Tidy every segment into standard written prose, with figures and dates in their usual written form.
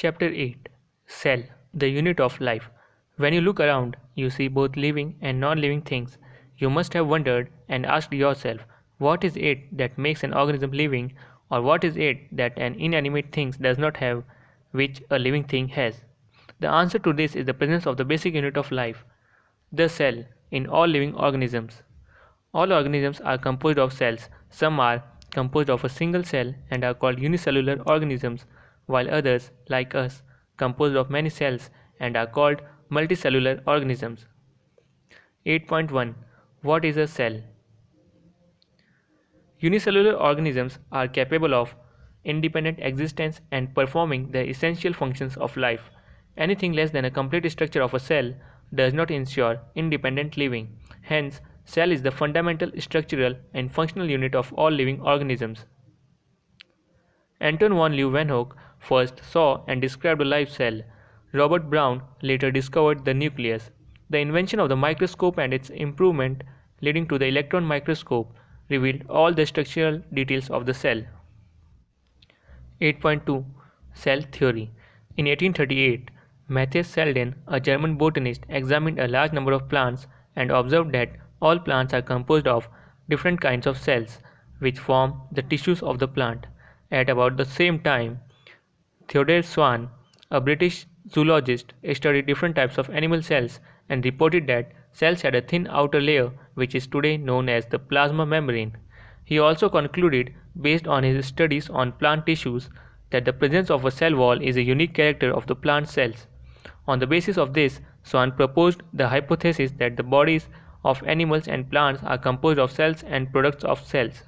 Chapter 8 Cell, the unit of life. When you look around, you see both living and non-living things. You must have wondered and asked yourself, what is it that makes an organism living, or what is it that an inanimate thing does not have, which a living thing has? The answer to this is the presence of the basic unit of life, the cell, in all living organisms. All organisms are composed of cells. Some are composed of a single cell and are called unicellular organisms, while others, like us, composed of many cells and are called multicellular organisms. 8.1 What is a cell? Unicellular organisms are capable of independent existence and performing the essential functions of life. Anything less than a complete structure of a cell does not ensure independent living. Hence, cell is the fundamental structural and functional unit of all living organisms. Anton von Leeuwenhoek first saw and described a live cell. Robert Brown later discovered the nucleus. The invention of the microscope and its improvement, leading to the electron microscope, revealed all the structural details of the cell. 8.2 Cell Theory. In 1838, Matthias Selden, a German botanist, examined a large number of plants and observed that all plants are composed of different kinds of cells, which form the tissues of the plant. At about the same time, Theodore Swan, a British zoologist, studied different types of animal cells and reported that cells had a thin outer layer which is today known as the plasma membrane. He also concluded, based on his studies on plant tissues, that the presence of a cell wall is a unique character of the plant cells. On the basis of this, Swan proposed the hypothesis that the bodies of animals and plants are composed of cells and products of cells.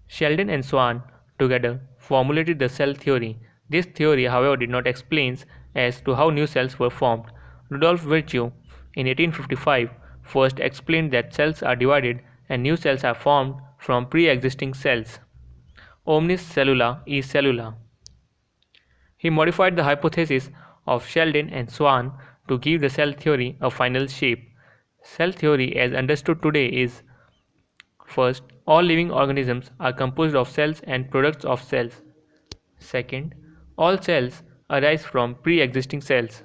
Sheldon and Swan together formulated the cell theory. This theory, however, did not explain as to how new cells were formed. Rudolf Virchow, in 1855, first explained that cells are divided and new cells are formed from pre-existing cells. Omnis cellula is cellula. He modified the hypothesis of Sheldon and Swan to give the cell theory a final shape. Cell theory as understood today is: first, all living organisms are composed of cells and products of cells. Second, all cells arise from pre-existing cells.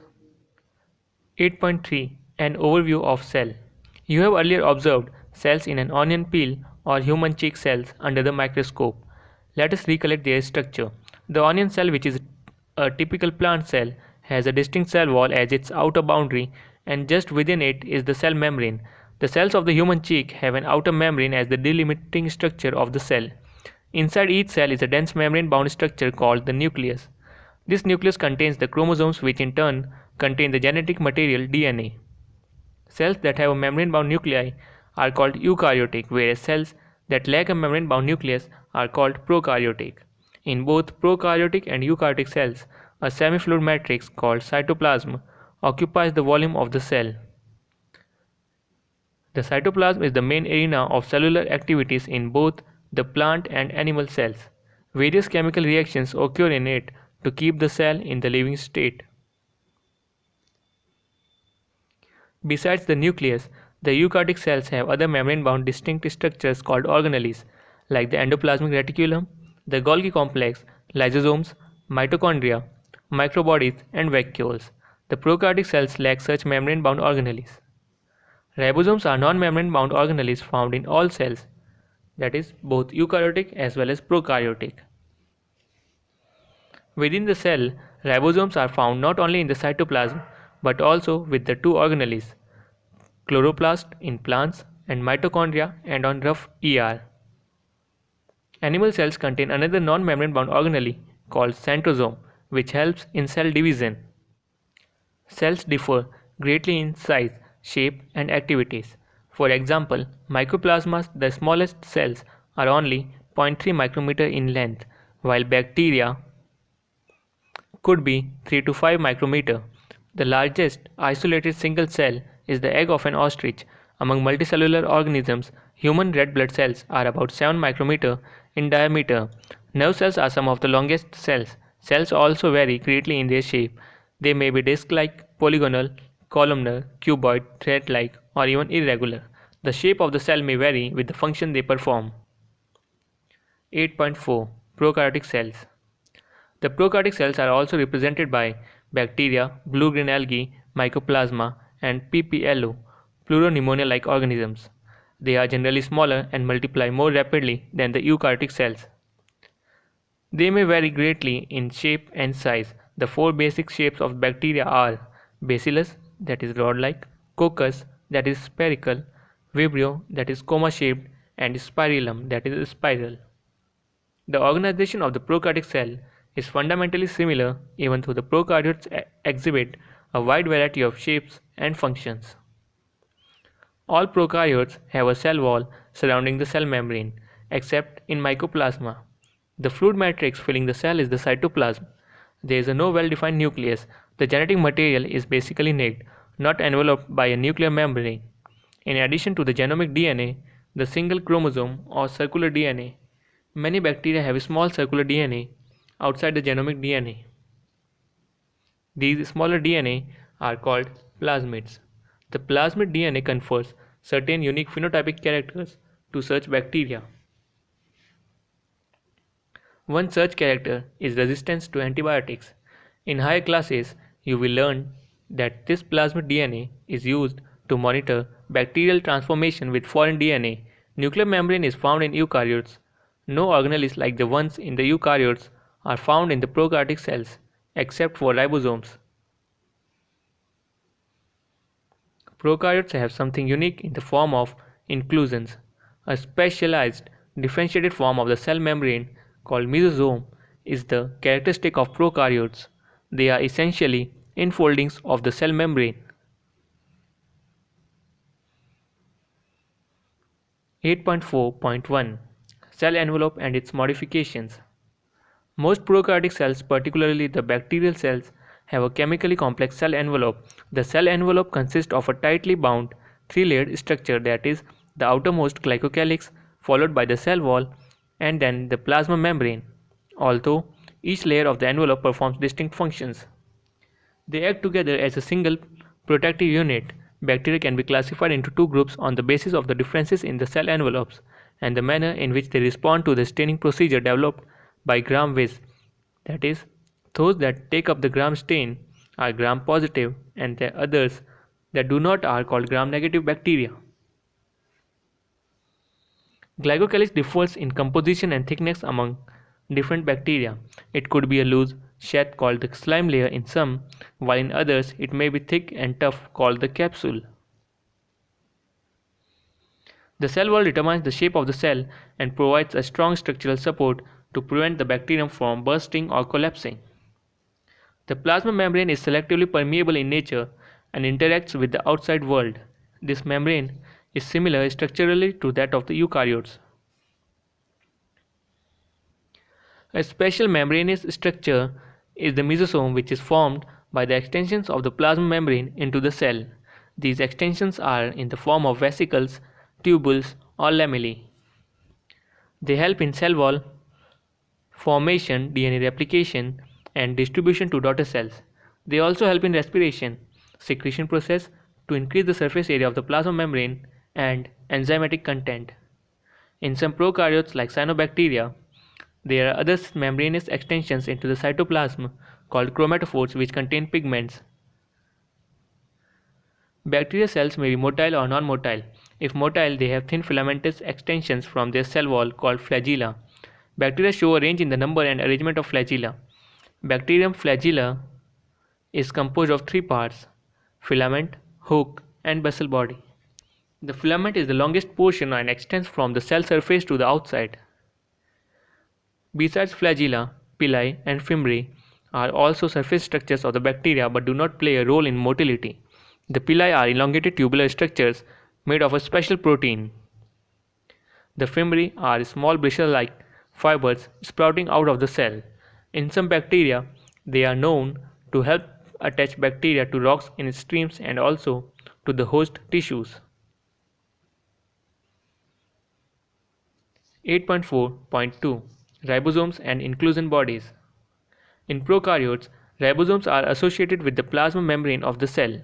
8.3 An overview of cell. You have earlier observed cells in an onion peel or human cheek cells under the microscope. Let us recollect their structure. The onion cell, which is a typical plant cell, has a distinct cell wall as its outer boundary, and just within it is the cell membrane. The cells of the human cheek have an outer membrane as the delimiting structure of the cell. Inside each cell is a dense membrane-bound structure called the nucleus. This nucleus contains the chromosomes, which in turn contain the genetic material DNA. Cells that have a membrane-bound nuclei are called eukaryotic, whereas cells that lack a membrane-bound nucleus are called prokaryotic. In both prokaryotic and eukaryotic cells, a semifluid matrix called cytoplasm occupies the volume of the cell. The cytoplasm is the main arena of cellular activities in both the plant and animal cells. Various chemical reactions occur in it to keep the cell in the living state. Besides the nucleus, the eukaryotic cells have other membrane-bound distinct structures called organelles, like the Endoplasmic Reticulum, the Golgi complex, lysosomes, mitochondria, microbodies, and vacuoles. The prokaryotic cells lack such membrane-bound organelles. Ribosomes are non-membrane-bound organelles found in all cells, that is, both eukaryotic as well as prokaryotic. Within the cell, ribosomes are found not only in the cytoplasm but also with the two organelles, chloroplast in plants and mitochondria and on rough ER. Animal cells contain another non-membrane-bound organelle called centrosome, which helps in cell division. Cells differ greatly in size, shape, and activities. For example, mycoplasma, the smallest cells, are only 0.3 micrometer in length, while bacteria could be 3 to 5 micrometer. The largest isolated single cell is the egg of an ostrich. Among multicellular organisms, human red blood cells are about 7 micrometer in diameter. Nerve cells are some of the longest cells. Cells also vary greatly in their shape. They may be disc-like, polygonal, columnar, cuboid, thread-like, or even irregular. The shape of the cell may vary with the function they perform. 8.4 Prokaryotic cells. The prokaryotic cells are also represented by bacteria, blue-green algae, mycoplasma, and PPLO, pleuropneumonia-like organisms. They are generally smaller and multiply more rapidly than the eukaryotic cells. They may vary greatly in shape and size. The four basic shapes of bacteria are bacillus, that is rod-like, coccus, that is spherical, vibrio, that is coma-shaped, and spirillum, that is spiral. The organization of the prokaryotic cell is fundamentally similar, even though the prokaryotes exhibit a wide variety of shapes and functions. All prokaryotes have a cell wall surrounding the cell membrane, except in mycoplasma. The fluid matrix filling the cell is the cytoplasm. There is no well-defined nucleus. The genetic material is basically naked, not enveloped by a nuclear membrane. In addition to the genomic DNA, the single chromosome or circular DNA, many bacteria have small circular DNA outside the genomic DNA. These smaller DNA are called plasmids. The plasmid DNA confers certain unique phenotypic characters to such bacteria. One such character is resistance to antibiotics. In higher classes, you will learn that this plasmid DNA is used to monitor bacterial transformation with foreign DNA. Nuclear membrane is found in eukaryotes. No organelles like the ones in the eukaryotes are found in the prokaryotic cells, except for ribosomes. Prokaryotes have something unique in the form of inclusions, a specialized differentiated form of the cell membrane called mesosome is the characteristic of prokaryotes. They are essentially enfoldings of the cell membrane. 8.4.1 Cell envelope and its modifications. Most prokaryotic cells, particularly the bacterial cells, have a chemically complex cell envelope. The cell envelope consists of a tightly bound three-layered structure, that is, the outermost glycocalyx, followed by the cell wall, and then the plasma membrane. Although each layer of the envelope performs distinct functions, they act together as a single protective unit. Bacteria can be classified into two groups on the basis of the differences in the cell envelopes and the manner in which they respond to the staining procedure developed by Gram-Wiss. That is, those that take up the Gram stain are Gram-positive, and the others that do not are called Gram-negative bacteria. Glycocalyx differs in composition and thickness among different bacteria. It could be a loose sheath called the slime layer in some, while in others it may be thick and tough called the capsule. The cell wall determines the shape of the cell and provides a strong structural support to prevent the bacterium from bursting or collapsing. The plasma membrane is selectively permeable in nature and interacts with the outside world. This membrane is similar structurally to that of the eukaryotes. A special membranous structure is the mesosome, which is formed by the extensions of the plasma membrane into the cell. These extensions are in the form of vesicles, tubules, or lamellae. They help in cell wall formation, DNA replication, and distribution to daughter cells. They also help in respiration, secretion process to increase the surface area of the plasma membrane, and enzymatic content. In some prokaryotes like cyanobacteria, there are other membranous extensions into the cytoplasm called chromatophores which contain pigments. Bacterial cells may be motile or non-motile. If motile, they have thin filamentous extensions from their cell wall called flagella. Bacteria show a range in the number and arrangement of flagella. Bacterium flagella is composed of three parts: filament, hook, and basal body. The filament is the longest portion and extends from the cell surface to the outside. Besides flagella, pili, and fimbriae are also surface structures of the bacteria but do not play a role in motility. The pili are elongated tubular structures made of a special protein. The fimbriae are small bristle-like fibers sprouting out of the cell. In some bacteria, they are known to help attach bacteria to rocks in streams and also to the host tissues. 8.4.2 Ribosomes and inclusion bodies. In prokaryotes, ribosomes are associated with the plasma membrane of the cell.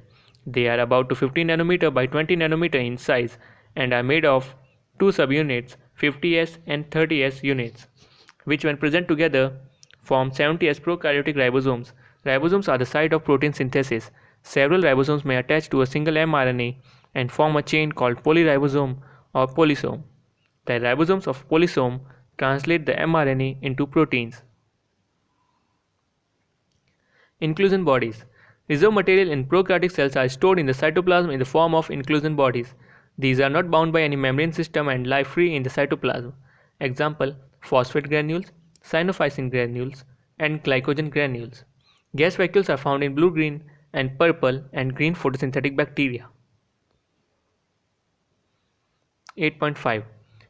They are about 15 nanometer by 20 nanometer in size and are made of two subunits, 50S and 30S units, which when present together form 70 as prokaryotic ribosomes. Ribosomes are the site of protein synthesis. Several ribosomes may attach to a single mRNA and form a chain called polyribosome or polysome. The ribosomes of polysome translate the mRNA into proteins. Inclusion bodies. Reserve material in prokaryotic cells are stored in the cytoplasm in the form of inclusion bodies. These are not bound by any membrane system and lie free in the cytoplasm. Example: phosphate granules, cyanophysin granules, and glycogen granules. Gas vacuoles are found in blue, green, and purple and green photosynthetic bacteria. 8.5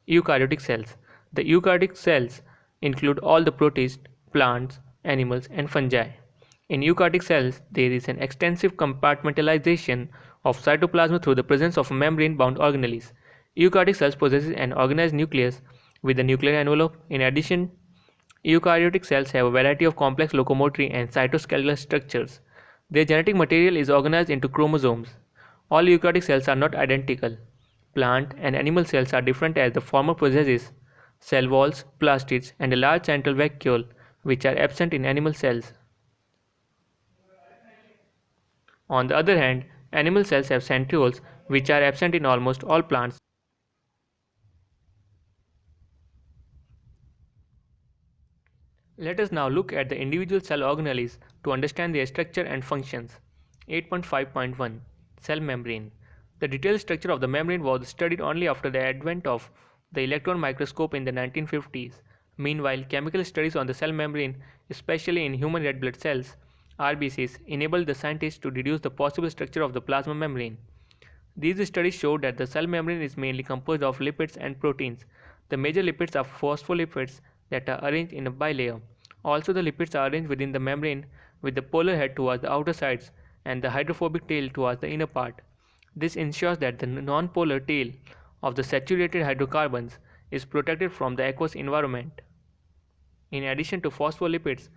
Eukaryotic cells. The eukaryotic cells include all the protists, plants, animals, and fungi. In eukaryotic cells, there is an extensive compartmentalization of cytoplasm through the presence of membrane-bound organelles. Eukaryotic cells possess an organized nucleus with a nuclear envelope. In addition, eukaryotic cells have a variety of complex locomotory and cytoskeletal structures. Their genetic material is organized into chromosomes. All eukaryotic cells are not identical. Plant and animal cells are different as the former possesses cell walls, plastids, and a large central vacuole which are absent in animal cells. On the other hand, animal cells have centrioles which are absent in almost all plants. Let us now look at the individual cell organelles to understand their structure and functions. 8.5.1 Cell membrane. The detailed structure of the membrane was studied only after the advent of the electron microscope in the 1950s. Meanwhile, chemical studies on the cell membrane, especially in human red blood cells, RBCs, enabled the scientists to deduce the possible structure of the plasma membrane. These studies showed that the cell membrane is mainly composed of lipids and proteins. The major lipids are phospholipids that are arranged in a bilayer. Also, the lipids are arranged within the membrane with the polar head towards the outer sides and the hydrophobic tail towards the inner part. This ensures that the non-polar tail of the saturated hydrocarbons is protected from the aqueous environment. In addition to phospholipids,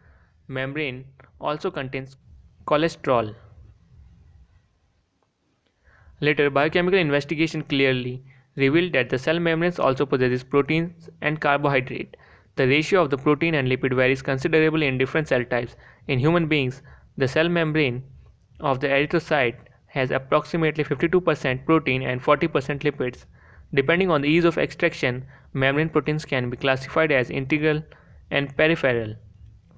membrane also contains cholesterol. Later, biochemical investigation clearly revealed that the cell membranes also possesses proteins and carbohydrate. The ratio of the protein and lipid varies considerably in different cell types. In human beings, the cell membrane of the erythrocyte has approximately 52% protein and 40% lipids. Depending on the ease of extraction, membrane proteins can be classified as integral and peripheral.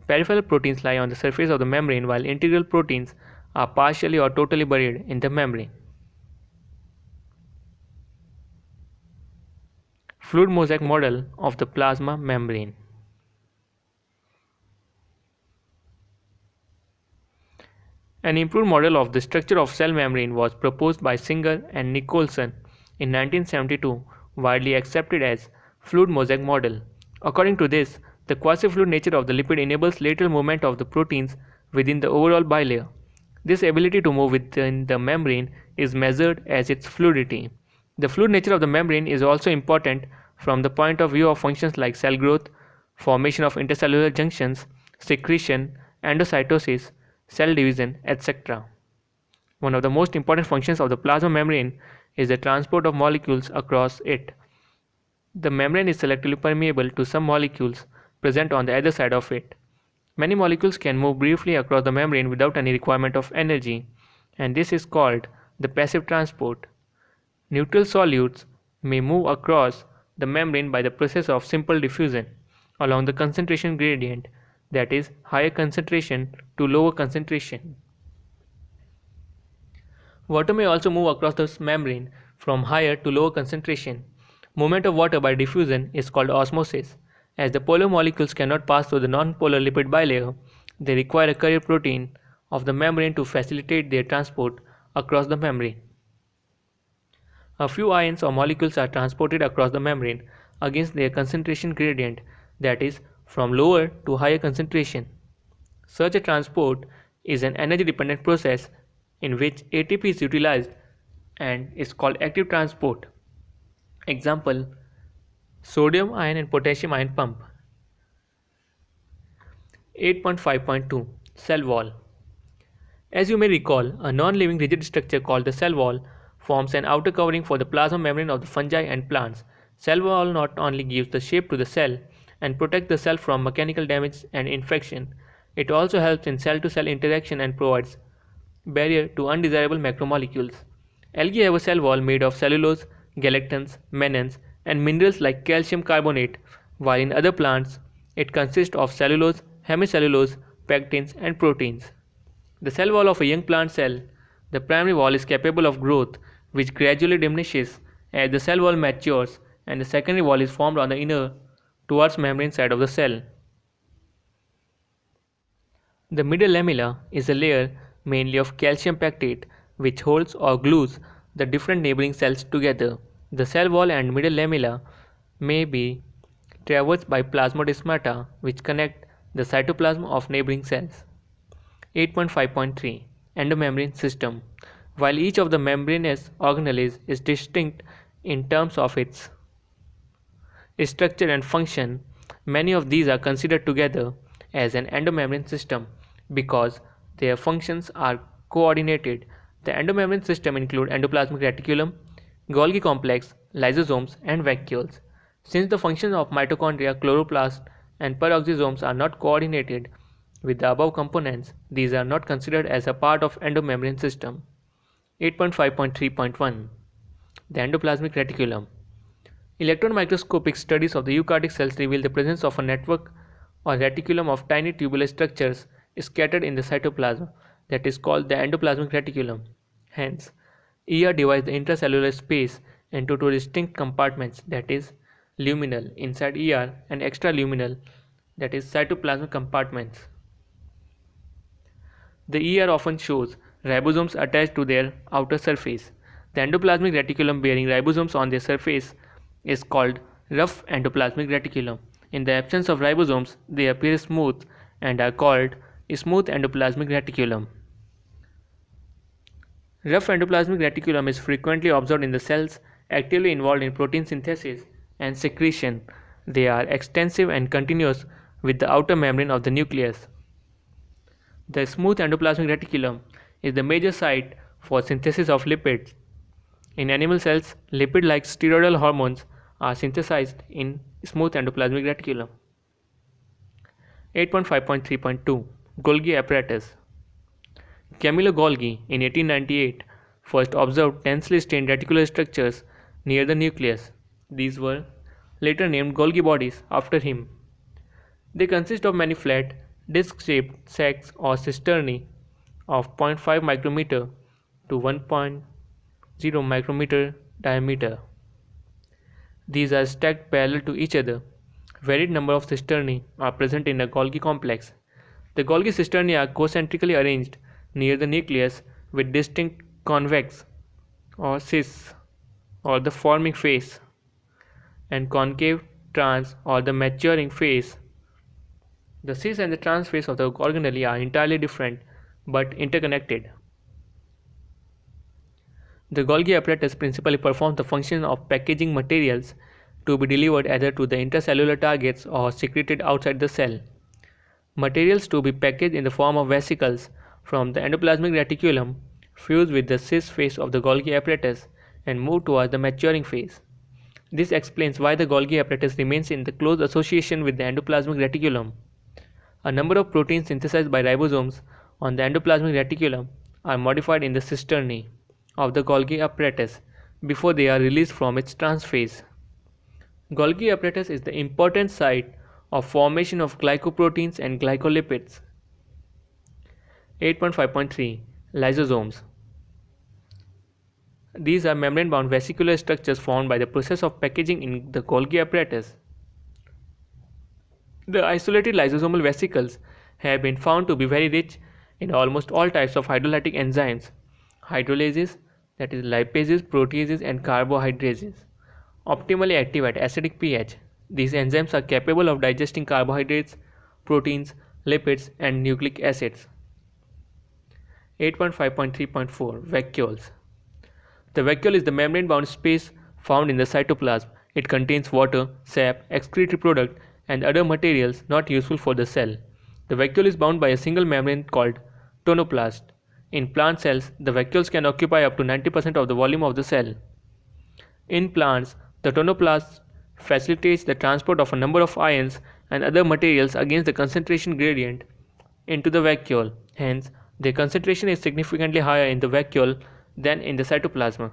Peripheral proteins lie on the surface of the membrane, while integral proteins are partially or totally buried in the membrane. Fluid mosaic model of the plasma membrane. An improved model of the structure of cell membrane was proposed by Singer and Nicholson in 1972, widely accepted as fluid mosaic model. According to this, the quasi-fluid nature of the lipid enables lateral movement of the proteins within the overall bilayer. This ability to move within the membrane is measured as its fluidity. The fluid nature of the membrane is also important from the point of view of functions like cell growth, formation of intercellular junctions, secretion, endocytosis, cell division, etc. One of the most important functions of the plasma membrane is the transport of molecules across it. The membrane is selectively permeable to some molecules present on the other side of it. Many molecules can move briefly across the membrane without any requirement of energy, and this is called the passive transport. Neutral solutes may move across the membrane by the process of simple diffusion along the concentration gradient, that is, higher concentration to lower concentration. Water may also move across the membrane from higher to lower concentration. Movement of water by diffusion is called osmosis. As the polar molecules cannot pass through the non-polar lipid bilayer, they require a carrier protein of the membrane to facilitate their transport across the membrane. A few ions or molecules are transported across the membrane against their concentration gradient, that is, from lower to higher concentration. Such a transport is an energy-dependent process in which ATP is utilized and is called active transport. Example: sodium ion and potassium ion pump. 8.5.2 Cell wall. As you may recall, a non-living rigid structure called the cell wall forms an outer covering for the plasma membrane of the fungi and plants. Cell wall not only gives the shape to the cell and protects the cell from mechanical damage and infection. It also helps in cell-to-cell interaction and provides barrier to undesirable macromolecules. Algae have a cell wall made of cellulose, galactans, mannans, and minerals like calcium carbonate, while in other plants it consists of cellulose, hemicellulose, pectins, and proteins. The cell wall of a young plant cell, the primary wall, is capable of growth, which gradually diminishes as the cell wall matures, and the secondary wall is formed on the inner towards membrane side of the cell. The middle lamella is a layer mainly of calcium pectate which holds or glues the different neighboring cells together. The cell wall and middle lamella may be traversed by plasmodesmata which connect the cytoplasm of neighboring cells. 8.5.3 Endomembrane System. While each of the membranous organelles is distinct in terms of its structure and function, many of these are considered together as an endomembrane system because their functions are coordinated. The endomembrane system includes endoplasmic reticulum, Golgi complex, lysosomes, and vacuoles. Since the functions of mitochondria, chloroplasts, and peroxisomes are not coordinated with the above components, these are not considered as a part of endomembrane system. 8.5.3.1 The endoplasmic reticulum. Electron microscopic studies of the eukaryotic cells reveal the presence of a network or reticulum of tiny tubular structures scattered in the cytoplasm that is called the endoplasmic reticulum. Hence, ER divides the intracellular space into two distinct compartments, that is, luminal inside ER and extraluminal, that is, cytoplasmic compartments. The ER often shows ribosomes attached to their outer surface. The endoplasmic reticulum bearing ribosomes on their surface is called rough endoplasmic reticulum. In the absence of ribosomes, they appear smooth and are called smooth endoplasmic reticulum. Rough endoplasmic reticulum is frequently observed in the cells actively involved in protein synthesis and secretion. They are extensive and continuous with the outer membrane of the nucleus. The smooth endoplasmic reticulum is the major site for synthesis of lipids. In animal cells, lipid-like steroidal hormones are synthesized in smooth endoplasmic reticulum. 8.5.3.2 Golgi apparatus. Camillo Golgi in 1898 first observed tensely strained reticular structures near the nucleus. These were later named Golgi bodies after him. They consist of many flat, disc-shaped sacs or cisternae of 0.5 micrometer to 1.0 micrometer diameter. These are stacked parallel to each other. Varied number of cisternae are present in a Golgi complex. The Golgi cisternae are concentrically arranged near the nucleus with distinct convex or cis or the forming phase and concave trans or the maturing phase. The cis and the trans phase of the organelle are entirely different but interconnected. The Golgi apparatus principally performs the function of packaging materials to be delivered either to the intracellular targets or secreted outside the cell. Materials to be packaged in the form of vesicles from the endoplasmic reticulum fuse with the cis phase of the Golgi apparatus and move towards the maturing phase. This explains why the Golgi apparatus remains in the close association with the endoplasmic reticulum. A number of proteins synthesized by ribosomes on the endoplasmic reticulum are modified in the cisternae of the Golgi apparatus before they are released from its trans phase. Golgi apparatus is the important site of formation of glycoproteins and glycolipids. 8.5.3 Lysosomes. These are membrane-bound vesicular structures formed by the process of packaging in the Golgi apparatus. The isolated lysosomal vesicles have been found to be very rich in almost all types of hydrolytic enzymes, hydrolases, that is lipases, proteases, and carbohydrases, optimally active at acidic pH. These enzymes are capable of digesting carbohydrates, proteins, lipids, and nucleic acids. 8.5.3.4 Vacuoles. The vacuole is the membrane-bound space found in the cytoplasm. It contains water, sap, excretory product, and other materials not useful for the cell. The vacuole is bound by a single membrane called tonoplast. In plant cells, the vacuoles can occupy up to 90% of the volume of the cell. In plants, the tonoplast facilitates the transport of a number of ions and other materials against the concentration gradient into the vacuole. Hence, their concentration is significantly higher in the vacuole than in the cytoplasm.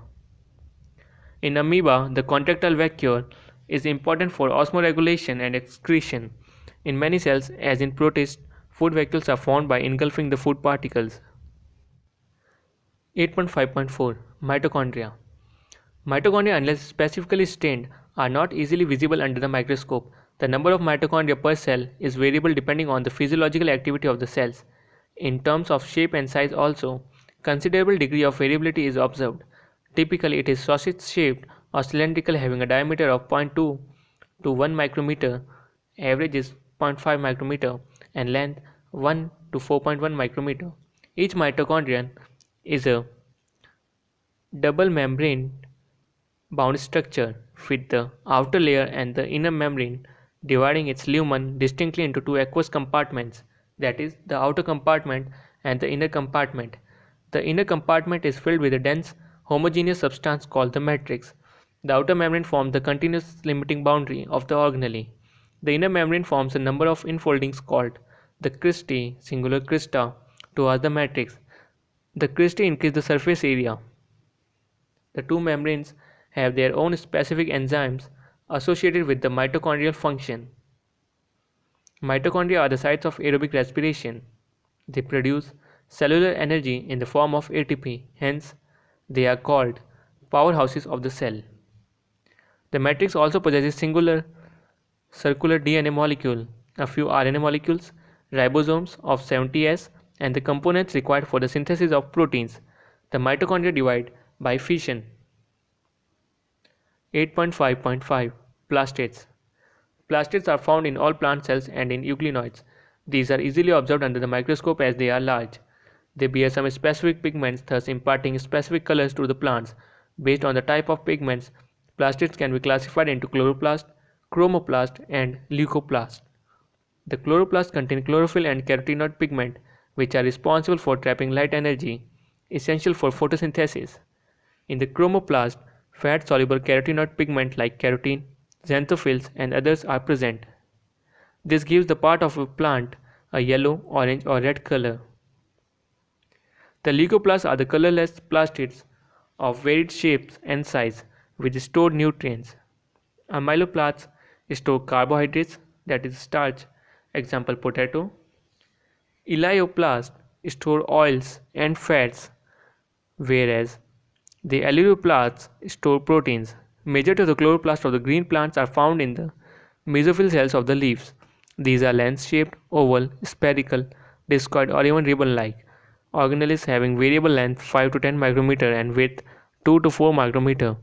In amoeba, the contractile vacuole is important for osmoregulation and excretion. In many cells, as in protists, food vacuoles are formed by engulfing the food particles. 8.5.4 Mitochondria. Mitochondria, unless specifically stained, are not easily visible under the microscope. The number of mitochondria per cell is variable depending on the physiological activity of the cells. In terms of shape and size also, considerable degree of variability is observed. Typically, it is sausage-shaped or cylindrical, having a diameter of 0.2 to 1 micrometer, average is 0.5 micrometer, and length 1 to 4.1 micrometer. Each mitochondrion is a double membrane bound structure with the outer layer and the inner membrane dividing its lumen distinctly into two aqueous compartments, that is, the outer compartment and the inner compartment. The inner compartment is filled with a dense, homogeneous substance called the matrix. The outer membrane forms the continuous limiting boundary of the organelle. The inner membrane forms a number of infoldings called the cristae, singular crista, towards the matrix. The cristae increase the surface area. The two membranes have their own specific enzymes associated with the mitochondrial function. Mitochondria are the sites of aerobic respiration. They produce cellular energy in the form of ATP, hence they are called powerhouses of the cell. The matrix also possesses singular circular DNA molecule, a few RNA molecules, ribosomes of 70S, and the components required for the synthesis of proteins. The mitochondria divide by fission. 8.5.5 Plastids. Plastids are found in all plant cells and in euglenoids. These are easily observed under the microscope as they are large. They bear some specific pigments, thus imparting specific colors to the plants. Based on the type of pigments, plastids can be classified into chloroplast, chromoplast, and leucoplast. The chloroplast contain chlorophyll and carotenoid pigment, which are responsible for trapping light energy, essential for photosynthesis. In the chromoplast, fat-soluble carotenoid pigment like carotene, xanthophylls, and others are present. This gives the part of a plant a yellow, orange, or red color. The leucoplasts are the colorless plastids of varied shapes and size which store nutrients. Amyloplasts store carbohydrates, that is starch, example potato. Elaioplasts store oils and fats, whereas the aleuroplasts store proteins. Majority of the chloroplasts of the green plants are found in the mesophyll cells of the leaves. These are lens-shaped, oval, spherical, discoid, or even ribbon-like. Organelles having variable length 5 to 10 micrometer and width 2 to 4 micrometer.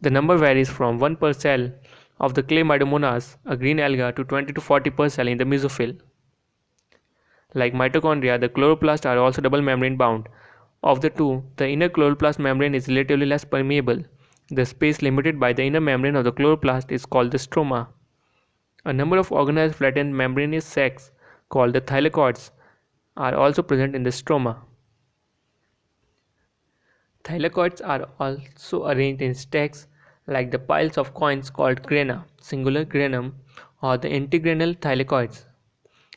The number varies from 1 per cell of the Chlamydomonas, a green alga, to 20 to 40 per cell in the mesophyll. Like mitochondria, the chloroplasts are also double membrane bound. Of the two, the inner chloroplast membrane is relatively less permeable. The space limited by the inner membrane of the chloroplast is called the stroma. A number of organized flattened membranous sacs called the thylakoids are also present in the stroma. Thylakoids are also arranged in stacks like the piles of coins called grana, singular granum, or the integranal thylakoids.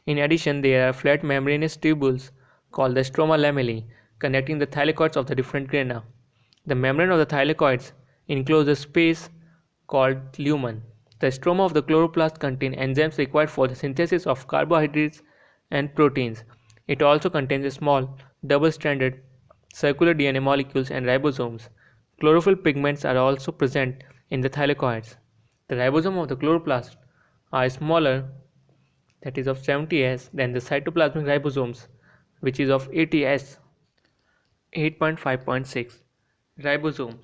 In addition, there are flat membranous tubules called the stroma lamellae connecting the thylakoids of the different grana. The membrane of the thylakoids encloses a space called lumen. The stroma of the chloroplast contain enzymes required for the synthesis of carbohydrates and proteins. It also contains small, double-stranded circular DNA molecules and ribosomes. Chlorophyll pigments are also present in the thylakoids. The ribosome of the chloroplast are smaller, that is of 70S, than the cytoplasmic ribosomes, which is of 80S. 8.5.6 Ribosomes.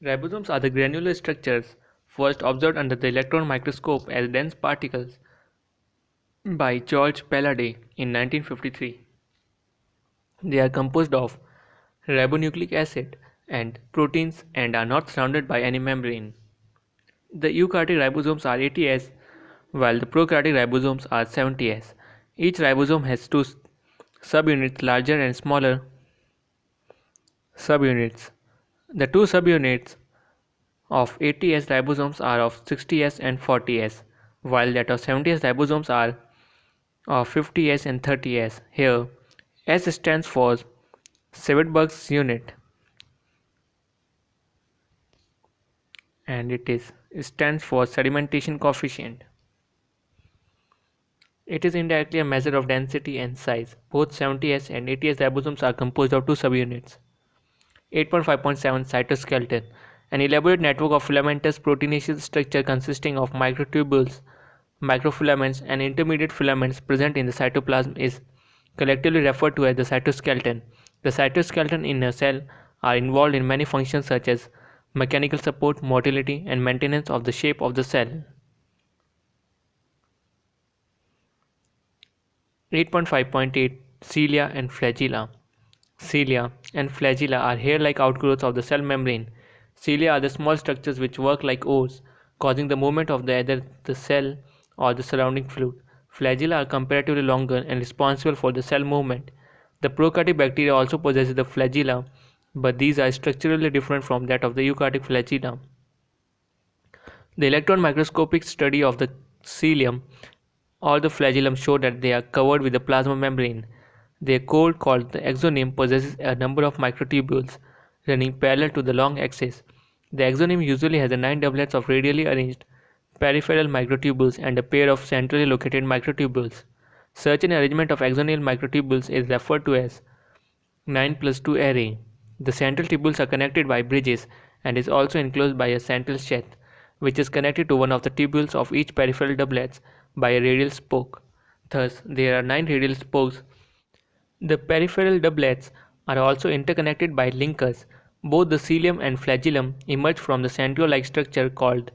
Ribosomes are the granular structures first observed under the electron microscope as dense particles by George Palladay in 1953. They are composed of ribonucleic acid and proteins and are not surrounded by any membrane. The eukaryotic ribosomes are 80S while the prokaryotic ribosomes are 70S. Each ribosome has two subunits, larger and smaller subunits. The two subunits of 80S ribosomes are of 60S and 40S. while that of 70S ribosomes are of 50S and 30S. Here, S stands for Sevedberg's unit, and it stands for sedimentation coefficient. It is indirectly a measure of density and size. Both 70S and 80S ribosomes are composed of two subunits. 8.5.7 Cytoskeleton. An elaborate network of filamentous proteinaceous structure consisting of microtubules, microfilaments, and intermediate filaments present in the cytoplasm is collectively referred to as the cytoskeleton. The cytoskeleton in a cell are involved in many functions such as mechanical support, motility, and maintenance of the shape of the cell. 8.5.8 Cilia and Flagella. Cilia and flagella are hair-like outgrowths of the cell membrane. Cilia are the small structures which work like oars, causing the movement of either the cell or the surrounding fluid. Flagella are comparatively longer and responsible for the cell movement. The prokaryotic bacteria also possesses the flagella, but these are structurally different from that of the eukaryotic flagella. The electron microscopic study of the cilium or the flagellum show that they are covered with a plasma membrane. Their core, called the exoneme, possesses a number of microtubules running parallel to the long axis. The exoneme usually has 9 doublets of radially arranged peripheral microtubules and a pair of centrally located microtubules. Such an arrangement of axonal microtubules is referred to as 9+2 array. The central tubules are connected by bridges and is also enclosed by a central sheath, which is connected to one of the tubules of each peripheral doublets by a radial spoke. Thus, there are 9 radial spokes. The peripheral doublets are also interconnected by linkers. Both the cilium and flagellum emerge from the centriole-like structure called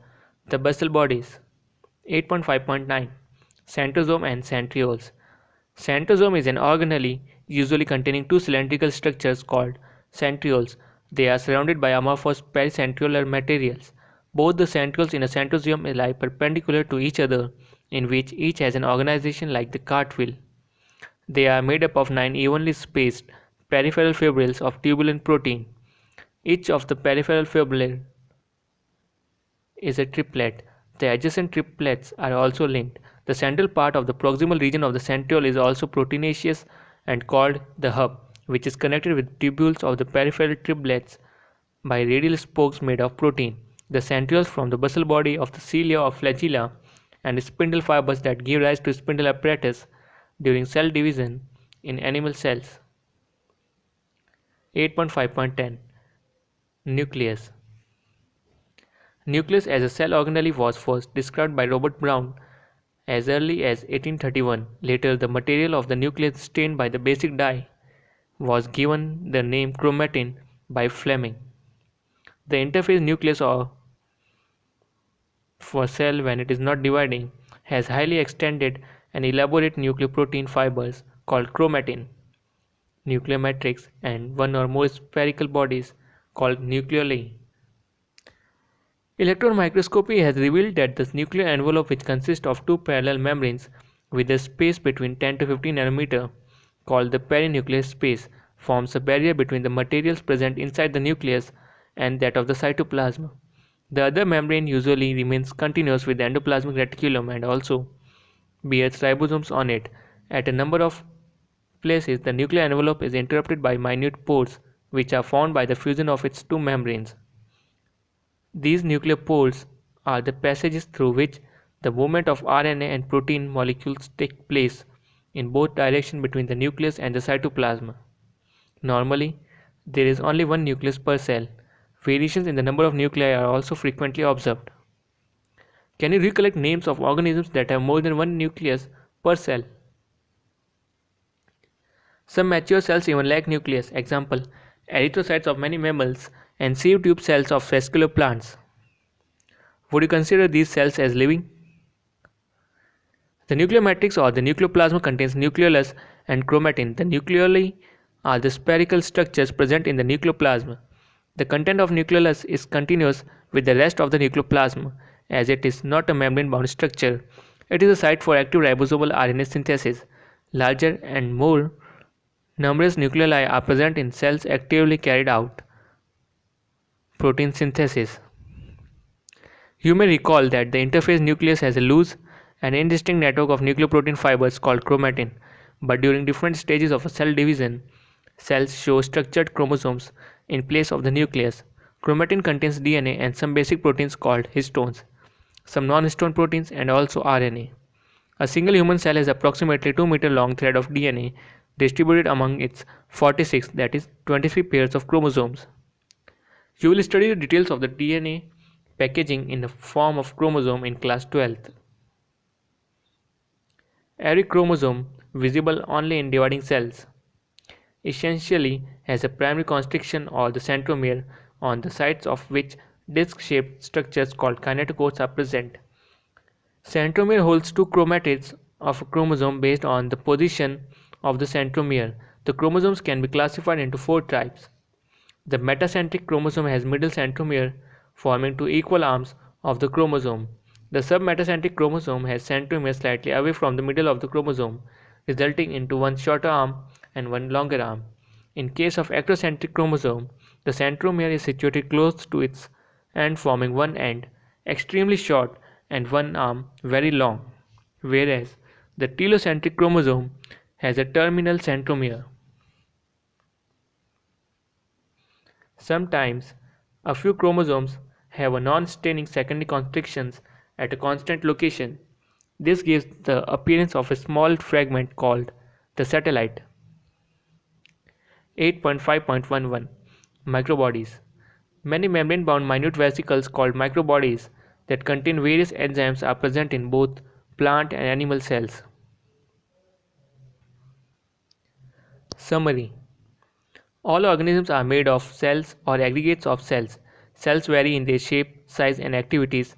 the basal bodies. 8.5.9 Centrosome and Centrioles. Centrosome is an organelle usually containing two cylindrical structures called centrioles. They are surrounded by amorphous pericentriolar materials. Both the centrioles in a centrosome lie perpendicular to each other, in which each has an organization like the cartwheel. They are made up of 9 evenly spaced peripheral fibrils of tubulin protein. Each of the peripheral fibrils is a triplet. The adjacent triplets are also linked. The central part of the proximal region of the centriole is also proteinaceous and called the hub, which is connected with tubules of the peripheral triplets by radial spokes made of protein. The centrioles form the basal body of the cilia or flagella and spindle fibers that give rise to spindle apparatus during cell division in animal cells. 8.5.10 Nucleus. Nucleus as a cell organelle was first described by Robert Brown as early as 1831. Later, the material of the nucleus stained by the basic dye was given the name chromatin by Fleming. The interphase nucleus or for cell when it is not dividing has highly extended and elaborate nucleoprotein fibers called chromatin, nuclear matrix, and one or more spherical bodies called nucleoli. Electron microscopy has revealed that the nuclear envelope, which consists of two parallel membranes with a space between 10 to 15 nanometer called the perinuclear space, forms a barrier between the materials present inside the nucleus and that of the cytoplasm. The other membrane usually remains continuous with the endoplasmic reticulum and also bears ribosomes on it. At a number of places, the nuclear envelope is interrupted by minute pores, which are formed by the fusion of its two membranes. These nuclear pores are the passages through which the movement of RNA and protein molecules take place in both directions between the nucleus and the cytoplasm. Normally, there is only one nucleus per cell. Variations in the number of nuclei are also frequently observed. Can you recollect names of organisms that have more than one nucleus per cell? Some mature cells even lack nucleus. Example, erythrocytes of many mammals and sieve tube cells of vascular plants. Would you consider these cells as living? The nuclear matrix or the nucleoplasm contains nucleolus and chromatin. The nucleoli are the spherical structures present in the nucleoplasm. The content of nucleolus is continuous with the rest of the nucleoplasm, as it is not a membrane-bound structure. It is a site for active ribosomal RNA synthesis. Larger and more numerous nucleoli are present in cells actively carried out protein synthesis. You may recall that the interphase nucleus has a loose an indistinct network of nucleoprotein fibers called chromatin. But during different stages of a cell division, cells show structured chromosomes in place of the nucleus. Chromatin contains DNA and some basic proteins called histones, some non-histone proteins, and also RNA. A single human cell has approximately 2-meter long thread of DNA distributed among its 46, that is 23 pairs of chromosomes. You will study the details of the DNA packaging in the form of chromosome in class 12th. Every chromosome, visible only in dividing cells, essentially has a primary constriction or the centromere, on the sides of which disc-shaped structures called kinetocodes are present. Centromere holds two chromatids of a chromosome based on the position of the centromere. The chromosomes can be classified into 4 types. The metacentric chromosome has middle centromere forming 2 equal arms of the chromosome. The submetacentric chromosome has centromere slightly away from the middle of the chromosome, resulting into one shorter arm and one longer arm. In case of acrocentric chromosome, the centromere is situated close to its end, forming one end extremely short and one arm very long, whereas the telocentric chromosome has a terminal centromere. Sometimes, a few chromosomes have a non-staining secondary constrictions at a constant location. This gives the appearance of a small fragment called the satellite. 8.5.11 Microbodies. Many membrane-bound minute vesicles called microbodies that contain various enzymes are present in both plant and animal cells. Summary. All organisms are made of cells or aggregates of cells. Cells vary in their shape, size, and activities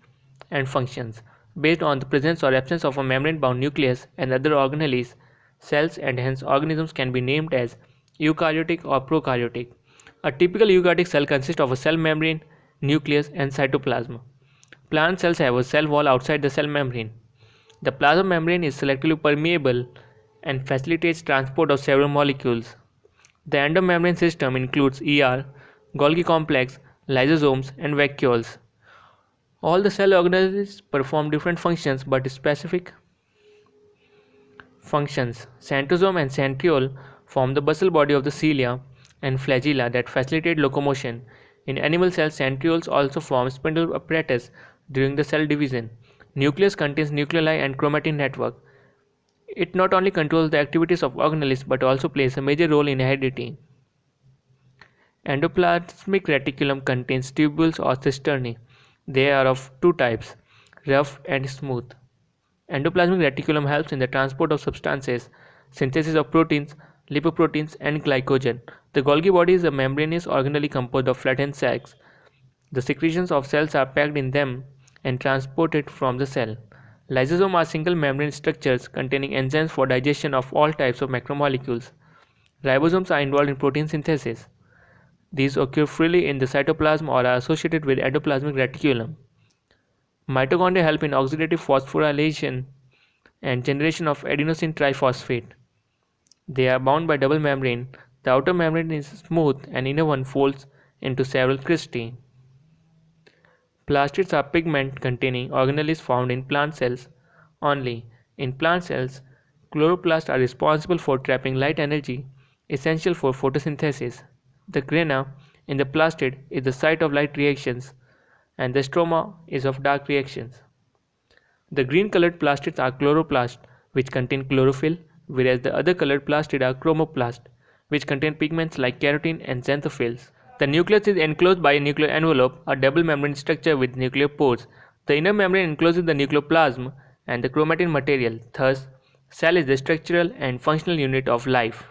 and functions based on the presence or absence of a membrane-bound nucleus and other organelles. Cells and hence organisms can be named as eukaryotic or prokaryotic. A typical eukaryotic cell consists of a cell membrane, nucleus, and cytoplasm. Plant cells have a cell wall outside the cell membrane. The plasma membrane is selectively permeable and facilitates transport of several molecules. The endomembrane system includes ER, Golgi complex, lysosomes, and vacuoles. All the cell organelles perform different functions but specific functions. Centrosome and centriole form the basal body of the cilia and flagella that facilitate locomotion. In animal cells, centrioles also form spindle apparatus during the cell division. Nucleus contains nucleoli and chromatin network. It not only controls the activities of organelles but also plays a major role in heredity. Endoplasmic reticulum contains tubules or cisternae. They are of 2 types, rough and smooth. Endoplasmic reticulum helps in the transport of substances, synthesis of proteins, lipoproteins, and glycogen. The Golgi body is a membranous organelle composed of flattened sacs. The secretions of cells are packed in them and transported from the cell. Lysosomes are single membrane structures containing enzymes for digestion of all types of macromolecules. Ribosomes are involved in protein synthesis. These occur freely in the cytoplasm or are associated with endoplasmic reticulum. Mitochondria help in oxidative phosphorylation and generation of adenosine triphosphate. They are bound by double membrane. The outer membrane is smooth and inner one folds into several cristae. Plastids are pigment containing organelles found in plant cells only. In plant cells, chloroplasts are responsible for trapping light energy essential for photosynthesis. The grana in the plastid is the site of light reactions and the stroma is of dark reactions. The green colored plastids are chloroplasts which contain chlorophyll, whereas the other colored plastid are chromoplasts which contain pigments like carotene and xanthophylls. The nucleus is enclosed by a nuclear envelope, a double membrane structure with nuclear pores. The inner membrane encloses the nucleoplasm and the chromatin material. Thus, cell is the structural and functional unit of life.